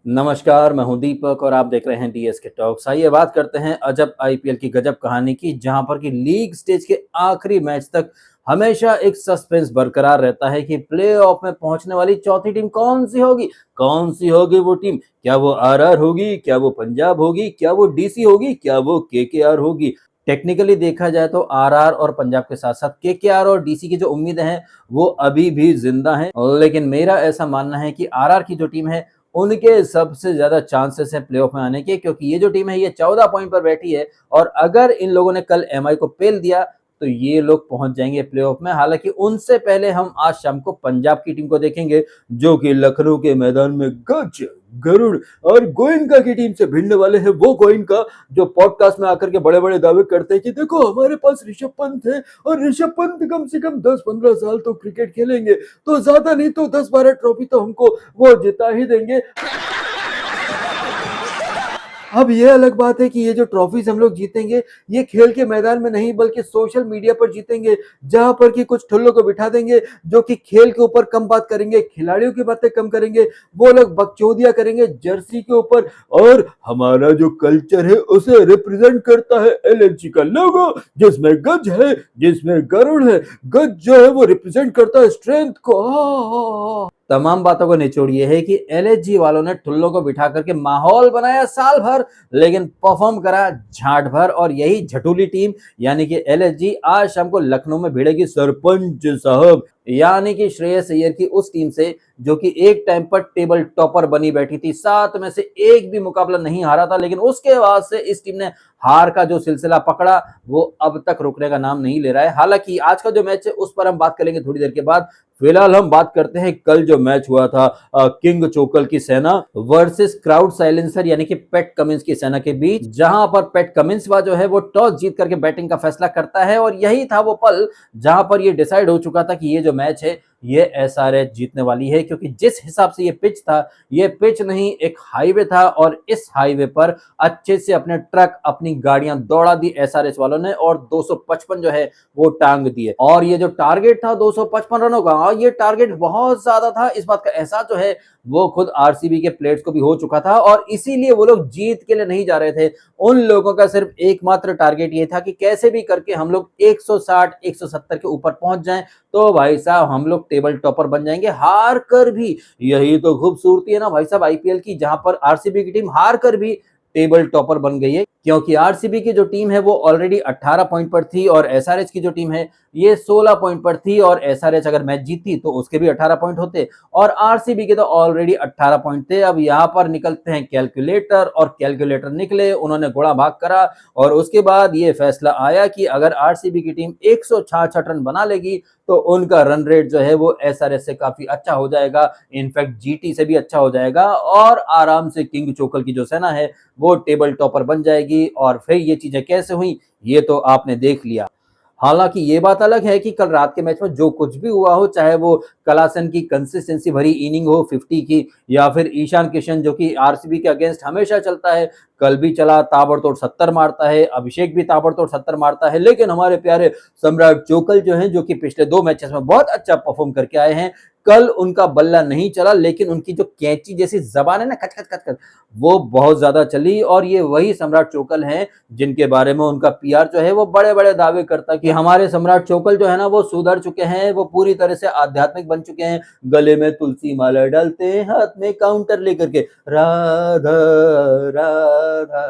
नमस्कार, मैं हूं दीपक और आप देख रहे हैं डीएस के टॉक्स। आइए बात करते हैं अजब आईपीएल की गजब कहानी की, जहां पर कि लीग स्टेज के आखिरी मैच तक हमेशा एक सस्पेंस बरकरार रहता है कि प्लेऑफ में पहुंचने वाली चौथी टीम कौन सी होगी वो टीम। क्या वो आरआर होगी, क्या वो पंजाब होगी, क्या वो डीसी होगी, क्या वो केकेआर होगी। टेक्निकली देखा जाए तो आरआर और पंजाब के साथ साथ केकेआर और डीसी की जो उम्मीदें हैं वो अभी भी जिंदा हैं, लेकिन मेरा ऐसा मानना है कि आरआर की जो टीम है उनके सबसे ज्यादा चांसेस हैं प्लेऑफ में आने के, क्योंकि ये जो टीम है ये 14 पॉइंट पर बैठी है और अगर इन लोगों ने कल एमआई को पेल दिया तो ये लोग पहुंच जाएंगे प्लेऑफ में। हालांकि उनसे पहले हम आज शाम को पंजाब की टीम को देखेंगे, जो कि लखनऊ के मैदान में गज, गरुड़ और गोइनका की टीम से भिड़ने वाले हैं। वो गोइनका जो पॉडकास्ट में आकर के बड़े बड़े दावे करते हैं कि देखो हमारे पास ऋषभ पंत है और ऋषभ पंत कम से कम 10-15 साल तो क्रिकेट खेलेंगे, तो ज्यादा नहीं तो 10-12 ट्रॉफी तो हमको वो जिता ही देंगे। अब ये अलग बात है कि ये जो ट्रॉफीज हम लोग जीतेंगे ये खेल के मैदान में नहीं बल्कि सोशल मीडिया पर जीतेंगे, जहां पर कि कुछ ठुल्लों को बिठा देंगे जो कि खेल के ऊपर कम बात करेंगे, खिलाड़ियों की बातें कम करेंगे, वो लोग बकचोदियां करेंगे जर्सी के ऊपर। और हमारा जो कल्चर है उसे रिप्रेजेंट करता है एलएनजी का लोगो, जिसमें गज है, जिसमें गरुड़ है। गज जो है वो रिप्रेजेंट करता है स्ट्रेंथ को। तमाम बातों को निचोड़ ये है कि एलएचजी वालों ने ठुल्लों को बिठा करके माहौल बनाया साल भर, लेकिन परफॉर्म करा झाट भर। और यही झटूली टीम यानी कि एलएचजी आज शाम को लखनऊ में भिड़ेगी सरपंच साहब यानी कि श्रेयस अय्यर की उस टीम से, जो कि एक टाइम पर टेबल टॉपर बनी बैठी थी, 7 में से एक भी मुकाबला नहीं हारा था। लेकिन उसके बाद से इस टीम ने हार का जो सिलसिला पकड़ा वो अब तक रुकने का नाम नहीं ले रहा है। हालांकि आज का जो मैच है उस पर हम बात करेंगे थोड़ी देर के बाद। फिलहाल हम बात करते हैं कल जो मैच हुआ था किंग चोकल की सेना वर्सेस क्राउड साइलेंसर यानी कि पैट कमिंस की सेना के बीच, जहां पर पैट कमिंस जो है वो टॉस जीत करके बैटिंग का फैसला करता है। और यही था वो पल जहां पर ये डिसाइड हो चुका था कि ये जो मैच है ये एसआरएच जीतने वाली है, क्योंकि जिस हिसाब से ये पिच था, ये पिच नहीं एक हाईवे था और इस हाईवे पर अच्छे से अपने ट्रक, अपनी गाड़ियां दौड़ा दी एसआरएच वालों ने और 255 जो है वो टांग दिए। और ये जो टारगेट था 255 रनों का, ये टारगेट बहुत ज्यादा था। इस बात का एहसास जो है वो खुद आरसीबी के प्लेयर्स को भी हो चुका था और इसीलिए वो लोग जीत के लिए नहीं जा रहे थे। उन लोगों का सिर्फ एकमात्र टारगेट ये था कि कैसे भी करके हम लोग 160-170 के ऊपर पहुंच जाएं, तो भाई साहब हम लोग टेबल टॉपर बन जाएंगे हार कर भी। यही तो खूबसूरती है ना भाई साहब आईपीएल की, जहां पर आरसीबी की टीम हार कर भी टेबल टॉपर बन गई है, क्योंकि आरसीबी की जो टीम है वो ऑलरेडी 18 पॉइंट पर थी और एसआरएच की जो टीम है ये 16 पॉइंट पर थी। और एसआरएच अगर मैच जीतती तो उसके भी 18 पॉइंट होते और आरसीबी के तो ऑलरेडी 18 पॉइंट थे। अब यहां पर निकलते हैं कैलकुलेटर और कैलकुलेटर निकले, उन्होंने घोड़ा भाग करा और उसके बाद ये फैसला आया कि अगर आरसीबी की टीम 166 रन बना लेगी तो उनका रन रेट जो है वो एसआरएच से काफी अच्छा हो जाएगा, इनफैक्ट जीटी से भी अच्छा हो जाएगा और आराम से किंग चोकल की जो सेना है वो टेबल टॉपर बन जाएगी। और फिर ये चीजें कैसे हुई ये तो आपने देख लिया। हालांकि ये बात अलग है कि कल रात के मैच में जो कुछ भी हुआ हो, चाहे वो कलासन की कंसिस्टेंसी भरी इनिंग हो 50 की, या फिर ईशान किशन जो कि आरसीबी के अगेंस्ट हमेशा चलता है, कल भी चला, ताबड़तोड़ 70 मारता है, अभिषेक भी ताबड़तोड़ 70 मारता है। लेकिन हमारे प्यारे सम्राट चोकल जो हैं, जो कि पिछले 2 मैचेस में बहुत अच्छा परफॉर्म करके आए हैं, कल उनका बल्ला नहीं चला, लेकिन उनकी जो कैंची जैसी जबान है ना, खच खच खच खच, वो बहुत ज्यादा चली। और ये वही सम्राट चोकल हैं जिनके बारे में उनका पीआर जो है वो बड़े बड़े दावे करता कि हमारे सम्राट चोकल जो है ना वो सुधर चुके हैं, वो पूरी तरह से आध्यात्मिक बन चुके हैं, गले में तुलसी माला डालते हैं, हाथ में काउंटर लेकर के राधा राधा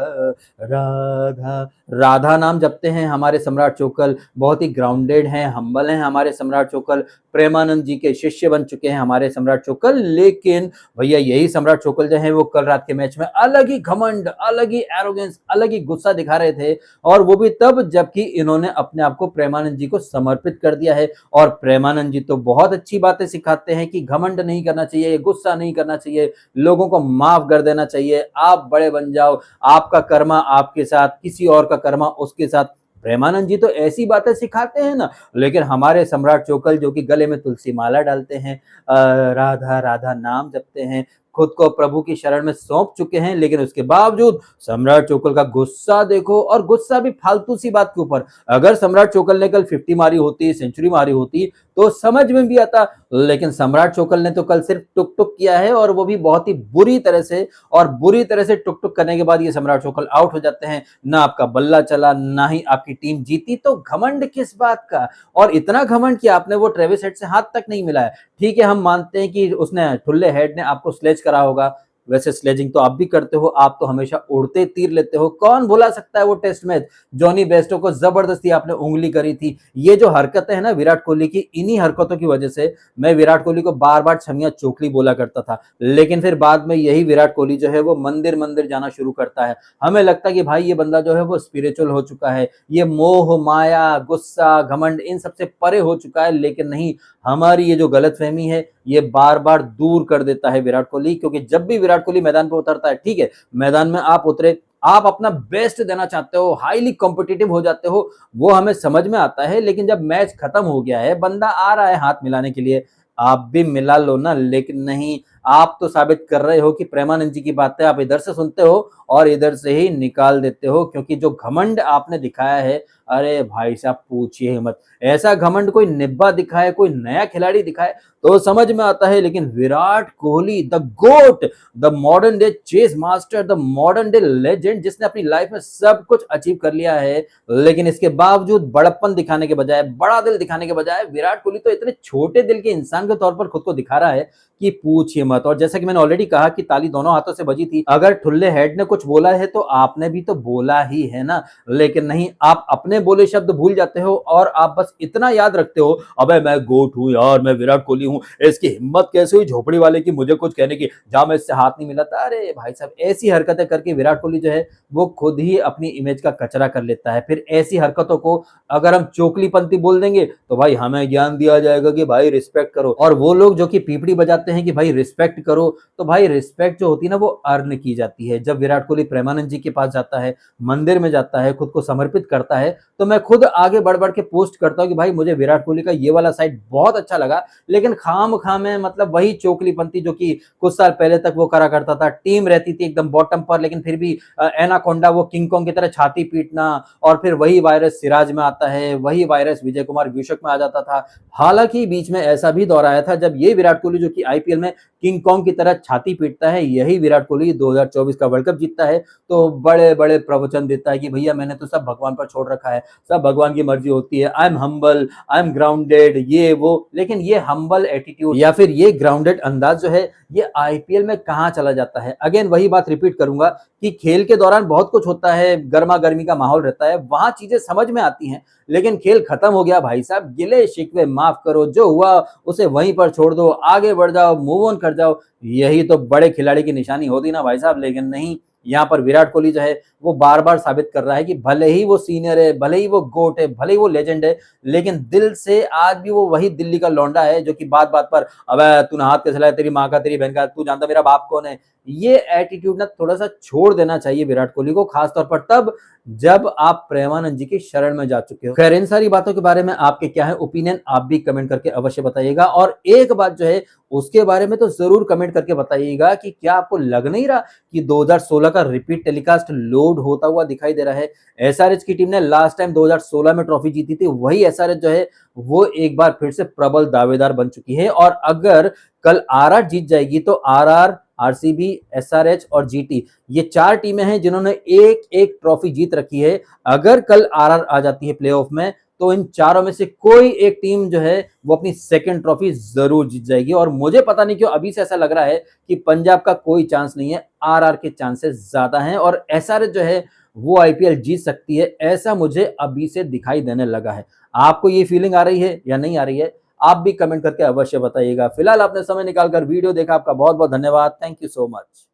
राधा राधा नाम जपते हैं हमारे सम्राट चोकल। बहुत ही ग्राउंडेड हैं, हम्बल हैं हमारे सम्राट चोकल, प्रेमानंद जी के शिष्य बन चुके हैं हमारे सम्राट चोकल। लेकिन भैया यही सम्राट चोकल जो है वो कल रात के मैच में अलग ही घमंड, अलग ही एरोगेंस, अलग ही गुस्सा दिखा रहे थे, और वो भी तब जबकि इन्होंने अपने आप को प्रेमानंद जी को समर्पित कर दिया है। और प्रेमानंद जी तो बहुत अच्छी बातें सिखाते हैं कि घमंड नहीं करना चाहिए, गुस्सा नहीं करना चाहिए, लोगों को माफ कर देना चाहिए, आप बड़े बन जाओ, आपका कर्मा आपके साथ, किसी और का कर्मा उसके साथ। प्रेमानंद जी तो ऐसी बातें सिखाते हैं ना। लेकिन हमारे सम्राट चोकल जो कि गले में तुलसी माला डालते हैं, राधा राधा नाम जपते हैं, खुद को प्रभु की शरण में सौंप चुके हैं, लेकिन उसके बावजूद सम्राट चोकल का गुस्सा देखो, और गुस्सा भी फालतू सी बात के ऊपर। अगर सम्राट चोकल ने कल 50 मारी होती, सेंचुरी मारी होती तो समझ में भी आता, लेकिन सम्राट चोकल ने तो कल सिर्फ टुक टुक किया है, और वो भी बहुत ही बुरी तरह से, और बुरी तरह से टुक टुक करने के बाद ये सम्राट चोकल आउट हो जाते हैं। ना आपका बल्ला चला, ना ही आपकी टीम जीती, तो घमंड किस बात का? और इतना घमंड कि आपने वो ट्रेविस हेड से हाथ तक नहीं मिलाया। ठीक है, हम मानते हैं कि उसने ठुल्ले हेड ने आपको स्लेज करा होगा, वैसे स्लेजिंग तो आप भी करते हो, आप तो हमेशा उड़ते तीर लेते हो। कौन भुला सकता है वो टेस्ट मैच, जॉनी बेस्टो को जबरदस्ती आपने उंगली करी थी। ये जो हरकतें हैं ना विराट कोहली की, इन्हीं हरकतों की वजह से मैं विराट कोहली को बार बार छमिया चोखली बोला करता था, लेकिन फिर बाद में यही विराट कोहली जो है वो मंदिर मंदिर जाना शुरू करता है। हमें लगता है कि भाई ये बंदा जो है वो स्पिरिचुअल हो चुका है, ये मोह माया गुस्सा घमंड इन सबसे परे हो चुका है, लेकिन नहीं, हमारी ये जो गलतफहमी है ये बार बार दूर कर देता है विराट कोहली। क्योंकि जब भी विराट कोहली मैदान पर उतरता है, ठीक है, मैदान में आप उतरे, आप अपना बेस्ट देना चाहते हो, हाईली कॉम्पिटिटिव हो जाते हो, वो हमें समझ में आता है, लेकिन जब मैच खत्म हो गया है, बंदा आ रहा है हाथ मिलाने के लिए, आप भी मिला लो ना। लेकिन नहीं, आप तो साबित कर रहे हो कि प्रेमानंद जी की बातें आप इधर से सुनते हो और इधर से ही निकाल देते हो, क्योंकि जो घमंड आपने दिखाया है, अरे भाई साहब पूछिए ही मत। ऐसा घमंड कोई निब्बा दिखाए, कोई नया खिलाड़ी दिखाए तो समझ में आता है, लेकिन Virat Kohli the GOAT, the modern day chase master, the modern day legend, जिसने अपनी लाइफ में सब कुछ अचीव कर लिया है, लेकिन इसके बावजूद बड़प्पन दिखाने के बजाय, बड़ा दिल दिखाने के बजाय, विराट कोहली तो इतने छोटे दिल के इंसान के तौर पर खुद को दिखा रहा है कि पूछिए मत। और जैसा कि मैंने ऑलरेडी कहा कि ताली दोनों हाथों से बजी थी, अगर ठुल्ले हेड ने कुछ बोला है तो आपने भी तो बोला ही है ना, लेकिन नहीं, आप अपने बोले शब्द भूल जाते हो और आप बस इतना याद रखते हो, अबे मैं गोट हूं यार, मैं विराट कोहली हूं, इसकी हिम्मत कैसे हुई झोपड़ी वाले की मुझे कुछ कहने की, जहां मैं इससे हाथ नहीं मिलाता। अरे भाई साहब, ऐसी हरकतें करके विराट कोहली जो है वो खुद ही अपनी इमेज का कचरा कर लेता है। फिर ऐसी हरकतों को अगर हम चोकलीपंथी बोल देंगे तो भाई हमें ज्ञान दिया जाएगा कि भाई रिस्पेक्ट करो, और वो लोग जो कि पीपड़ी बजाते हैं कि भाई रिस्पेक्ट करो, तो भाई रिस्पेक्ट जो होती है ना वो अर्न की जाती है। जब विराट कोहली प्रेमानंद जी के पास जाता है, मंदिर में जाता है, खुद को समर्पित करता है, तो मैं खुद आगे बढ़ बढ़ के पोस्ट करता हूं कि भाई मुझे विराट कोहली का ये वाला साइड बहुत अच्छा लगा, लेकिन खाम खाम में मतलब वही चोकलीपंथी जो कि कुछ साल पहले तक वो करा करता था। टीम रहती थी एकदम बॉटम पर, लेकिन फिर भी एनाकोंडा वो किंग कॉन्ग की तरह छाती पीटना, और फिर वही वायरस सिराज में आता है, वही वायरस विजय कुमार व्यूशक में आ जाता था। हालांकि बीच में ऐसा भी दौर आया था जब ये विराट कोहली जो कि आईपीएल में किंग कॉन्ग की तरह छाती पीटता है, यही विराट कोहली 2024 का वर्ल्ड कप जीतता है तो बड़े बड़े प्रवचन देता है कि भैया मैंने तो सब भगवान पर छोड़ रखा है, सब भगवान की मर्जी होती है, I am humble, I am grounded, ये वो। लेकिन ये हम्बल एटीट्यूड या फिर ये ग्राउंडेड अंदाज जो है ये आईपीएल में कहां चला जाता है? अगेन वही बात रिपीट करूंगा कि खेल के दौरान बहुत कुछ होता है, गर्मा गर्मी का माहौल रहता है, वहां चीजें समझ में आती हैं, लेकिन खेल खत्म हो गया भाई साहब, गिले शिकवे माफ करो, जो हुआ उसे वहीं पर छोड़ दो, आगे बढ़ जाओ, मूव ऑन कर जाओ। यही तो बड़े खिलाड़ी की निशानी होती ना भाई साहब, लेकिन नहीं, यहाँ पर विराट कोहली जो है वो बार बार साबित कर रहा है कि भले ही वो सीनियर है, भले ही वो गोट है, भले ही वो लेजेंड है, लेकिन दिल से आज भी वो वही दिल्ली का लौंडा है जो कि बात बात पर अबे तूने हाथ कैसे लाया, तेरी माँ का, तेरी बहन का, तू जानता मेरा बाप कौन है। ये एटीट्यूड ना थोड़ा सा छोड़ देना चाहिए विराट कोहली को, खासतौर पर तब जब आप प्रेमानंद जी की शरण में जा चुके हो। खैर, इन सारी बातों के बारे में आपके क्या है ओपिनियन, आप भी कमेंट करके अवश्य बताइएगा। और एक बात जो है उसके बारे में तो जरूर कमेंट करके बताइएगा कि क्या आपको लग नहीं रहा कि 2016 का रिपीट टेलीकास्ट लोड होता हुआ दिखाई दे रहा है? एसआरएच की टीम ने लास्ट टाइम 2016 में ट्रॉफी जीती थी, वही एसआरएच जो है वो एक बार फिर से प्रबल दावेदार बन चुकी है। और अगर कल आरआर जीत जाएगी तो आरआर, आरसीबी, एसआरएच और जीटी, ये चार टीमें हैं जिन्होंने एक एक ट्रॉफी जीत रखी है। अगर कल आरआर आ जाती है प्लेऑफ में तो इन चारों में से कोई एक टीम जो है वो अपनी सेकंड ट्रॉफी जरूर जीत जाएगी। और मुझे पता नहीं क्यों अभी से ऐसा लग रहा है कि पंजाब का कोई चांस नहीं है, आरआर के चांसेस ज्यादा हैं, और एसआरएच जो है वो आईपीएल जीत सकती है, ऐसा मुझे अभी से दिखाई देने लगा है। आपको ये फीलिंग आ रही है या नहीं आ रही है? आप भी कमेंट करके अवश्य बताइएगा। फिलहाल आपने समय निकालकर वीडियो देखा, आपका बहुत बहुत धन्यवाद। Thank you so much.